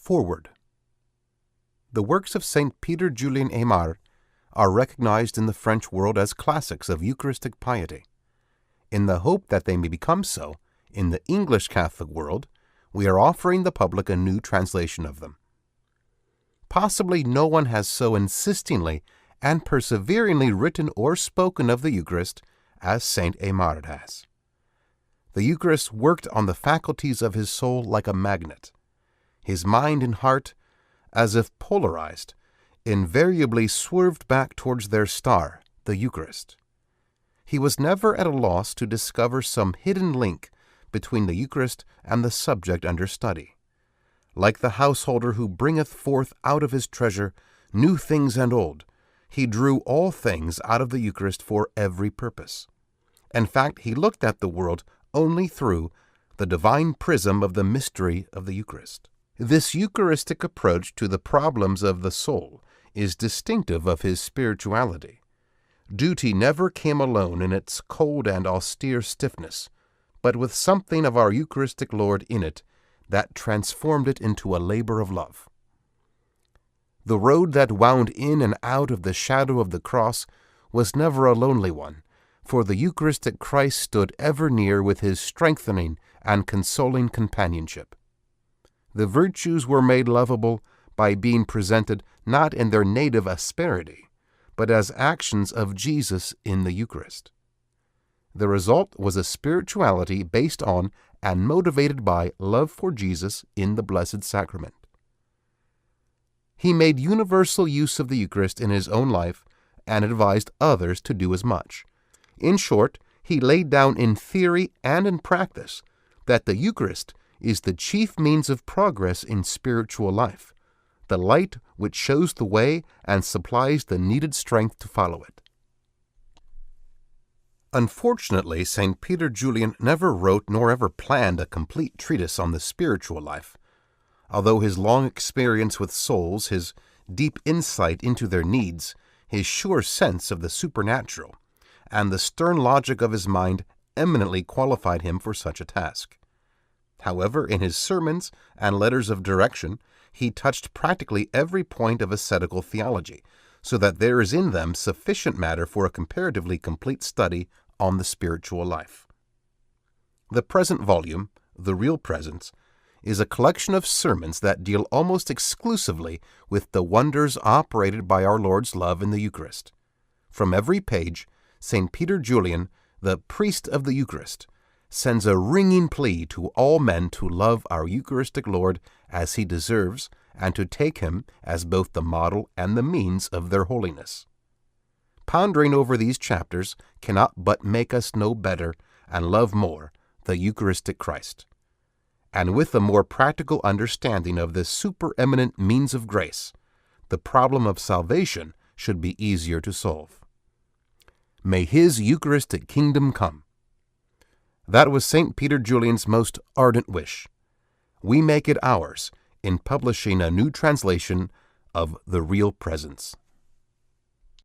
Forward. The works of St. Peter Julien Aymar are recognized in the French world as classics of Eucharistic piety. In the hope that they may become so, in the English Catholic world, we are offering the public a new translation of them. Possibly no one has so insistingly and perseveringly written or spoken of the Eucharist as St. Aymar has. The Eucharist worked on the faculties of his soul like a magnet. His mind and heart, as if polarized, invariably swerved back towards their star, the Eucharist. He was never at a loss to discover some hidden link between the Eucharist and the subject under study. Like the householder who bringeth forth out of his treasure new things and old, he drew all things out of the Eucharist for every purpose. In fact, he looked at the world only through the divine prism of the mystery of the Eucharist. This Eucharistic approach to the problems of the soul is distinctive of his spirituality. Duty never came alone in its cold and austere stiffness, but with something of our Eucharistic Lord in it that transformed it into a labor of love. The road that wound in and out of the shadow of the cross was never a lonely one, for the Eucharistic Christ stood ever near with his strengthening and consoling companionship. The virtues were made lovable by being presented not in their native asperity, but as actions of Jesus in the Eucharist. The result was a spirituality based on and motivated by love for Jesus in the Blessed Sacrament. He made universal use of the Eucharist in his own life and advised others to do as much. In short, he laid down in theory and in practice that the Eucharist is the chief means of progress in spiritual life, the light which shows the way and supplies the needed strength to follow it. Unfortunately, St. Peter Julien never wrote nor ever planned a complete treatise on the spiritual life. Although his long experience with souls, his deep insight into their needs, his sure sense of the supernatural, and the stern logic of his mind eminently qualified him for such a task. However, in his sermons and letters of direction, he touched practically every point of ascetical theology, so that there is in them sufficient matter for a comparatively complete study on the spiritual life. The present volume, The Real Presence, is a collection of sermons that deal almost exclusively with the wonders operated by our Lord's love in the Eucharist. From every page, St. Peter Julien, the priest of the Eucharist, sends a ringing plea to all men to love our Eucharistic Lord as he deserves and to take him as both the model and the means of their holiness. Pondering over these chapters cannot but make us know better and love more the Eucharistic Christ. And with a more practical understanding of this supereminent means of grace, the problem of salvation should be easier to solve. May his Eucharistic kingdom come. That was St. Peter Julien's most ardent wish. We make it ours in publishing a new translation of The Real Presence.